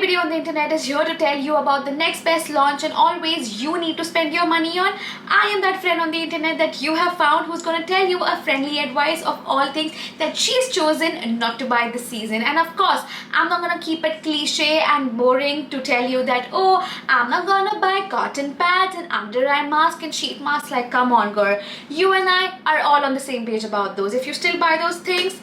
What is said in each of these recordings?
video on the internet is here to tell you about the next best launch and always you need to spend your money on. I am that friend on the internet that you have found who's going to tell you a friendly advice of all things that she's chosen not to buy this season. And of course, I'm not going to keep it cliche and boring to tell you that, oh, I'm not going to buy cotton pads and under-eye mask and sheet masks. Like, come on, girl. You and I are all on the same page about those. If you still buy those things,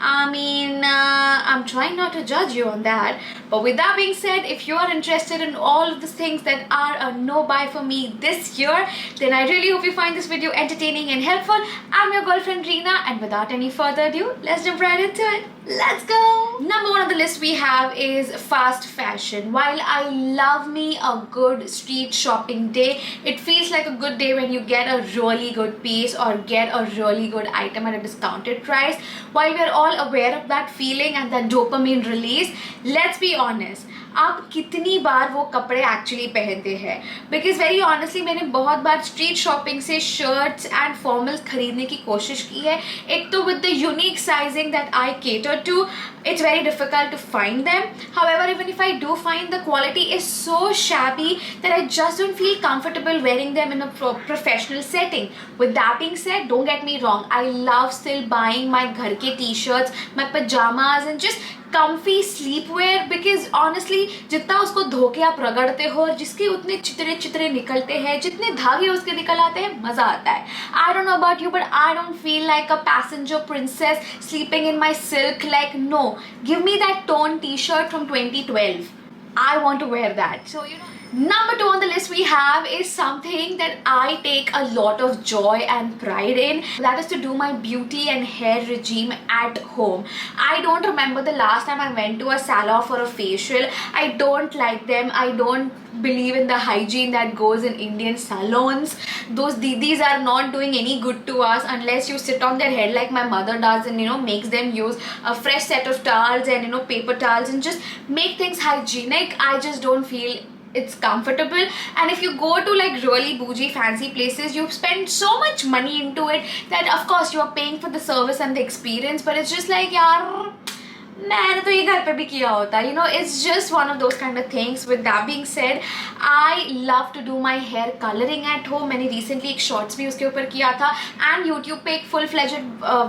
I'm trying not to judge you on that. But with that being said, if you are interested in all of the things that are a no-buy for me this year, then I really hope you find this video entertaining and helpful. I'm your girlfriend Reena, and without any further ado, let's jump right into it. Let's go! Number one on the list we have is fast fashion. While I love me a good street shopping day, it feels like a good day when you get a really good piece or get a really good item at a discounted price. While we are all aware of that feeling and that dopamine release, let's be honest, आप कितनी बार वो कपड़े actually पहनते हैं? Because very honestly मैंने बहुत बार street shopping से शर्ट्स एंड फॉर्मल्स खरीदने की कोशिश की है. एक तो with the unique sizing that I cater to, it's very difficult to find them. However, even if I do find, the quality is so shabby that I just don't feel comfortable wearing them in a professional setting. With that being said, don't get me wrong, I love still buying my घर के t-shirts, my pajamas and just comfy sleepwear, because honestly जितना उसको धो के आप रगड़ते हो और जिसके उतने चितरे चितरे निकलते हैं, जितने धागे उसके निकल आते हैं, मजा आता है. I don't know about you, but I don't feel like a passenger princess sleeping in my silk. Like, no, give me that torn t-shirt from 2012. I want to wear that. So number two on the list we have is something that I take a lot of joy and pride in. That is to do my beauty and hair regime at home. I don't remember the last time I went to a salon for a facial. I don't like them. I don't believe in the hygiene that goes in Indian salons. Those didis are not doing any good to us unless you sit on their head like my mother does and makes them use a fresh set of towels and paper towels and just make things hygienic. I just don't feel it's comfortable. And if you go to like really bougie fancy places, you spend so much money into it that of course you are paying for the service and the experience, but it's just like, yaar, मैंने तो ये घर पे भी किया होता. It's just one of those kind of things. With that being said, I love to do my hair coloring at home. मैंने recently एक shorts भी उसके ऊपर किया था and YouTube पे एक full fledged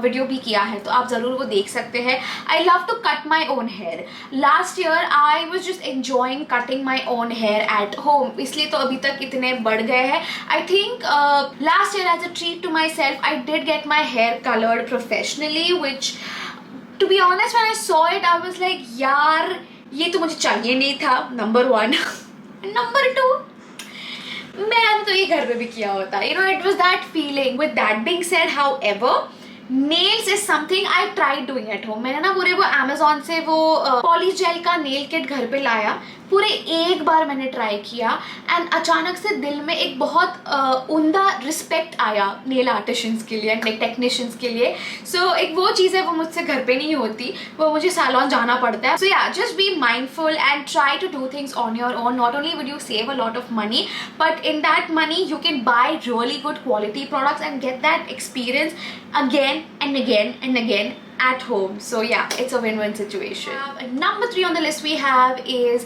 video भी किया है, तो आप ज़रूर वो देख सकते हैं. I love to cut my own hair. Last year I was just enjoying cutting my own hair at home, इसलिए तो अभी तक इतने बढ़ गए हैं. I think last year as a treat to myself, I did get my hair colored professionally, which to be honest, when I saw it, I was like, यार ये तो मुझे चाहिए नहीं था. Number one. Number two, मैंने तो ये घर पे भी किया होता. It was that feeling. With that being said, however, nails is something I tried doing at home. मैंने ना पूरे वो Amazon से वो पॉलीजेल का नेल किट घर पे लाया. पूरे एक बार मैंने ट्राई किया एंड अचानक से दिल में एक बहुत उम्दा रिस्पेक्ट आया नेल आर्टिशियंस के लिए, नेल टेक्नीशियंस के लिए. सो एक वो चीज़ है, वो मुझसे घर पे नहीं होती, वो मुझे सैलून जाना पड़ता है. So yeah, just be mindful and try to do things on your own. Not only would you save a lot of money, but in that money you can buy really good quality products and get that experience again and again and again at home. So yeah, it's a win-win situation. Number three on the list we have is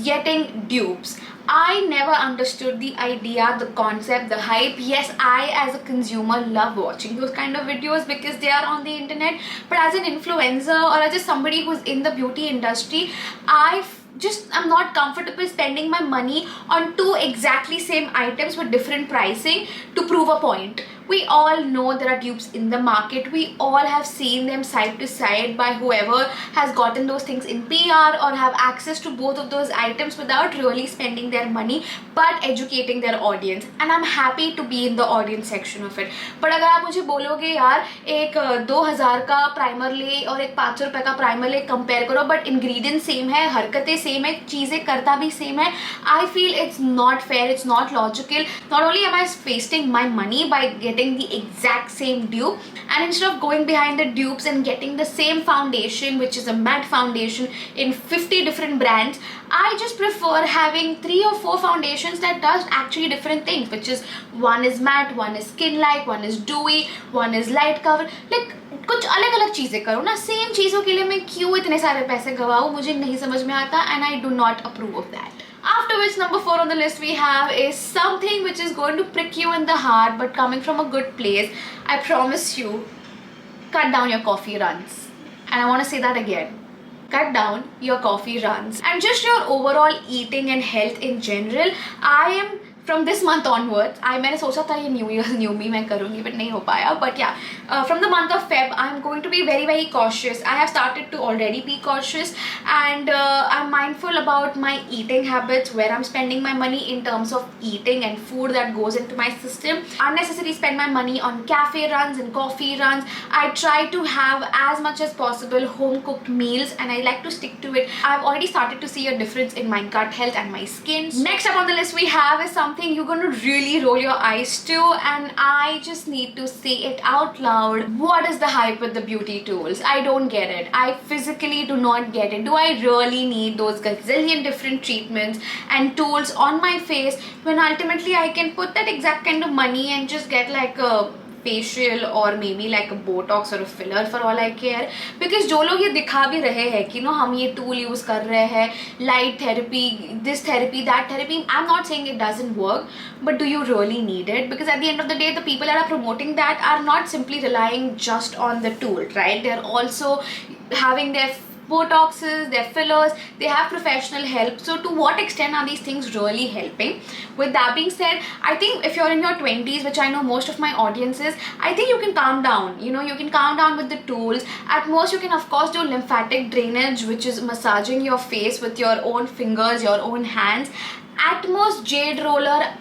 getting dupes. I never understood the idea, the concept, the hype. Yes, I as a consumer love watching those kind of videos because they are on the internet, but as an influencer or as somebody who's in the beauty industry, I'm not comfortable spending my money on two exactly same items with different pricing to prove a point. We all know there are dupes in the market. We all have seen them side to side by whoever has gotten those things in PR or have access to both of those items without really spending their money but educating their audience. And I'm happy to be in the audience section of it. But अगर आप मुझे बोलोगे यार एक 2000 का primer ले और एक 500 रुपए का प्राइमर ले कंपेयर करो, बट इंग्रेडिएंट सेम है, हरकतें सेम है, चीज़ें करता भी सेम है, I feel it's not fair, it's not logical. Not only am I wasting my money by getting getting the exact same dupe, and instead of going behind the dupes and getting the same foundation, which is a matte foundation in 50 different brands, I just prefer having 3 or 4 foundations that does actually different things, which is one is matte, one is skin like, one is dewy, one is light cover. Like कुछ अलग अलग चीजें करो ना, same चीजों के लिए मैं क्यों इतने सारे पैसे गवाऊं, मुझे नहीं समझ में आता, and I do not approve of that. After which, number 4 on the list we have is something which is going to prick you in the heart, but coming from a good place. I promise you, cut down your coffee runs. And I want to say that again. Cut down your coffee runs. And just your overall eating and health in general. I am from this month onwards, मैंने सोचा था ये new year new मी मैं करूँगी, but नहीं हो पाया. But yeah, from the month of Feb, I'm going to be very very cautious. I have started to already be cautious, and I'm mindful about my eating habits, where I'm spending my money in terms of eating and food that goes into my system. Unnecessarily spend my money on cafe runs and coffee runs. I try to have as much as possible home cooked meals, and I like to stick to it. I've already started to see a difference in my gut health and my skin. Next up on the list we have is something you're going to really roll your eyes to, and I just need to say it out loud. What is the hype with the beauty tools? I don't get it. I physically do not get it. Do I really need those gazillion different treatments and tools on my face when ultimately I can put that exact kind of money and just get like a facial or maybe like a botox or a filler for all I care? Because जो लोग ये दिखा भी रहे हैं कि no हम ये tool use कर रहे हैं, light therapy, this therapy, that therapy, I'm not saying it doesn't work, but do you really need it? Because at the end of the day, the people that are promoting that are not simply relying just on the tool, right? They're also having their botoxes, their fillers, they have professional help. So to what extent are these things really helping? With that being said, I think if you're in your 20s, which I know most of my audience is, I think you can calm down. You know, you can calm down with the tools. At most, you can of course do lymphatic drainage, which is massaging your face with your own fingers, your own hands. At most, jade roller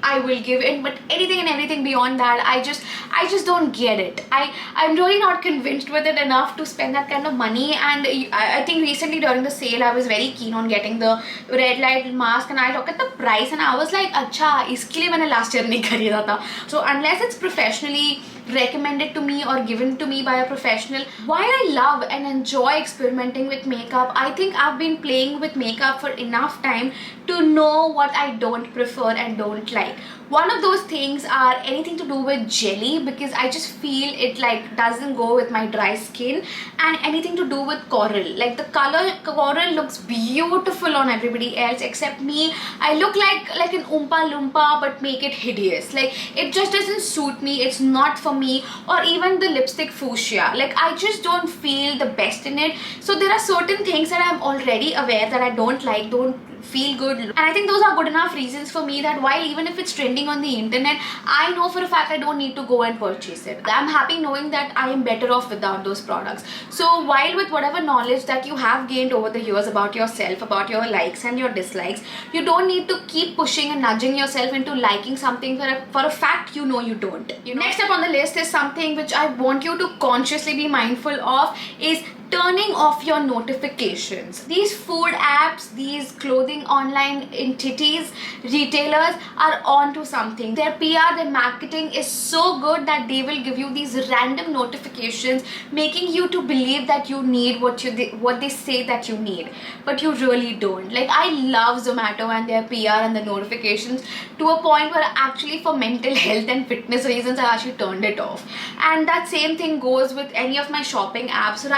I will give in, but anything and everything beyond that, I just don't get it. I'm really not convinced with it enough to spend that kind of money. And I think recently during the sale, I was very keen on getting the red light mask, and I looked at the price and I was like, अच्छा इसके लिए मैंने last year नहीं खरीदा था. So unless it's professionally recommended to me or given to me by a professional, while I love and enjoy experimenting with makeup, I think I've been playing with makeup for enough time to know what I don't prefer and don't like. One of those things are anything to do with jelly, because I just feel it like doesn't go with my dry skin, and anything to do with coral. Like the color coral looks beautiful on everybody else except me. I look like an Oompa Loompa but make it hideous. Like it just doesn't suit me. It's not for me. Or even the lipstick fuchsia. Like I just don't feel the best in it. So there are certain things that I'm already aware that I don't like, don't feel good, and I think those are good enough reasons for me that while even if it's trending on the internet, I know for a fact I don't need to go and purchase it. I'm happy knowing that I am better off without those products. So while with whatever knowledge that you have gained over the years about yourself, about your likes and your dislikes, you don't need to keep pushing and nudging yourself into liking something for a fact you know you don't. You know? Next up on the list is something which I want you to consciously be mindful of, is turning off your notifications. These food apps, these clothing online entities, retailers are onto something. Their PR, their marketing is so good that they will give you these random notifications, making you to believe that you need what they say that you need, but you really don't. Like I love Zomato and their PR and the notifications to a point where actually for mental health and fitness reasons I actually turned it off. And that same thing goes with any of my shopping apps.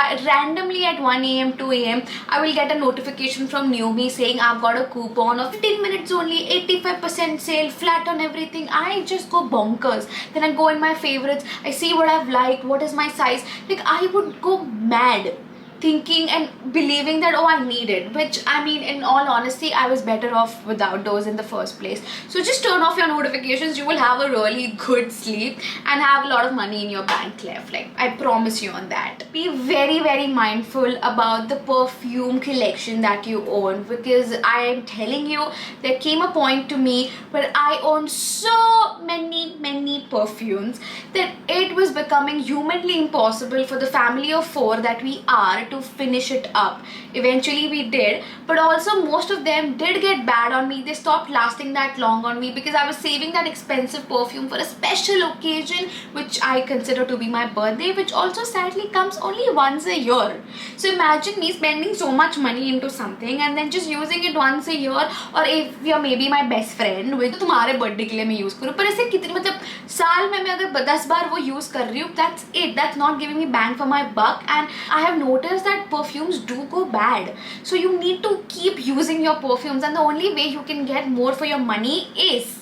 Randomly at 1 a.m, 2 a.m, I will get a notification from Newbie saying I've got a coupon of 15 minutes only, 85% sale, flat on everything. I just go bonkers. Then I go in my favorites, I see what I've liked, what is my size. Like I would go mad thinking and believing that, oh, I need it, which I mean, in all honesty, I was better off without those in the first place. So just turn off your notifications. You will have a really good sleep and have a lot of money in your bank left. Like I promise you on that. Be very very mindful about the perfume collection that you own, because I am telling you, there came a point to me where I owned so many perfumes that it was becoming humanly impossible for the family of 4 that we are to finish it up. Eventually we did, but also most of them did get bad on me. They stopped lasting that long on me because I was saving that expensive perfume for a special occasion which I consider to be my birthday, which also sadly comes only once a year. So imagine me spending so much money into something and then just using it once a year, or if you're maybe my best friend with तुम्हारे birthday के लिए मैं use करूँ, पर ऐसे कितनी मतलब साल में मैं अगर 10 बार वो यूज कर रही हूँ, that's it, that's not giving me bang for my buck. And I have noticed that perfumes do go bad, so you need to keep using your perfumes, and the only way you can get more for your money is,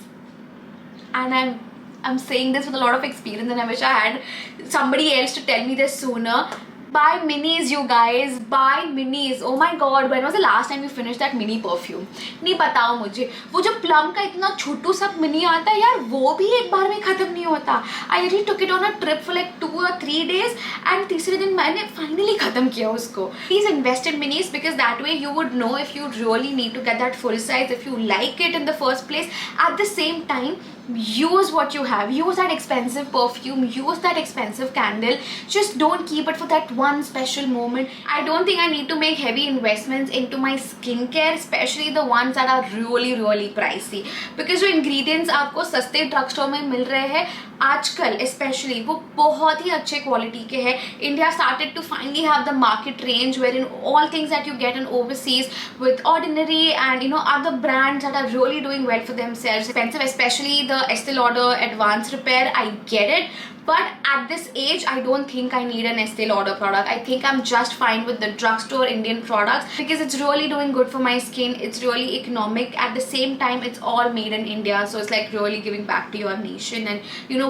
and I'm saying this with a lot of experience and I wish I had somebody else to tell me this sooner, buy minis you guys, buy minis. Oh my god, when was the last time you finished that mini perfume? नहीं बताओ मुझे, वो जो plum का इतना छोटू सा mini आता है यार, वो भी एक बार में खत्म नहीं होता. I really took it on a trip for like 2 or 3 days and तीसरे दिन मैंने finally खत्म किया उसको. Please invest in minis because that way you would know if you really need to get that full size, if you like it in the first place. At the same time, use what you have, use that expensive perfume, use that expensive candle, just don't keep it for that one special moment. I don't think I need to make heavy investments into my skincare, especially the ones that are really pricey, because जो ingredients आपको सस्ते drug store में मिल रहे हैं आजकल specially, वो बहुत ही अच्छे क्वालिटी के हैं. India started to finally have the market range wherein all things that you get in overseas with Ordinary and other brands that are really doing well for themselves. Expensive, especially the Estee Lauder Advanced Repair, I get it. But at this age, I don't think I need an Estee Lauder product. I think I'm just fine with the drugstore Indian products because it's really doing good for my skin. It's really economic. At the same time, it's all made in India. So it's like really giving back to your nation and,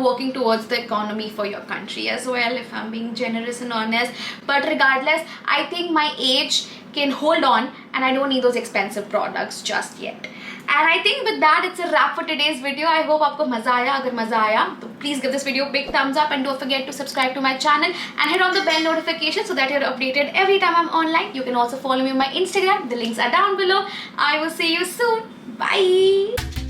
working towards the economy for your country as well, if I'm being generous and honest. But regardless, I think my age can hold on and I don't need those expensive products just yet. And I think with that, it's a wrap for today's video. I hope आपको मजा आया. अगर मजा आया, तो please give this video a big thumbs up and don't forget to subscribe to my channel and hit on the bell notification so that you're updated every time I'm online. You can also follow me on my Instagram. The links are down below. I will see you soon. Bye.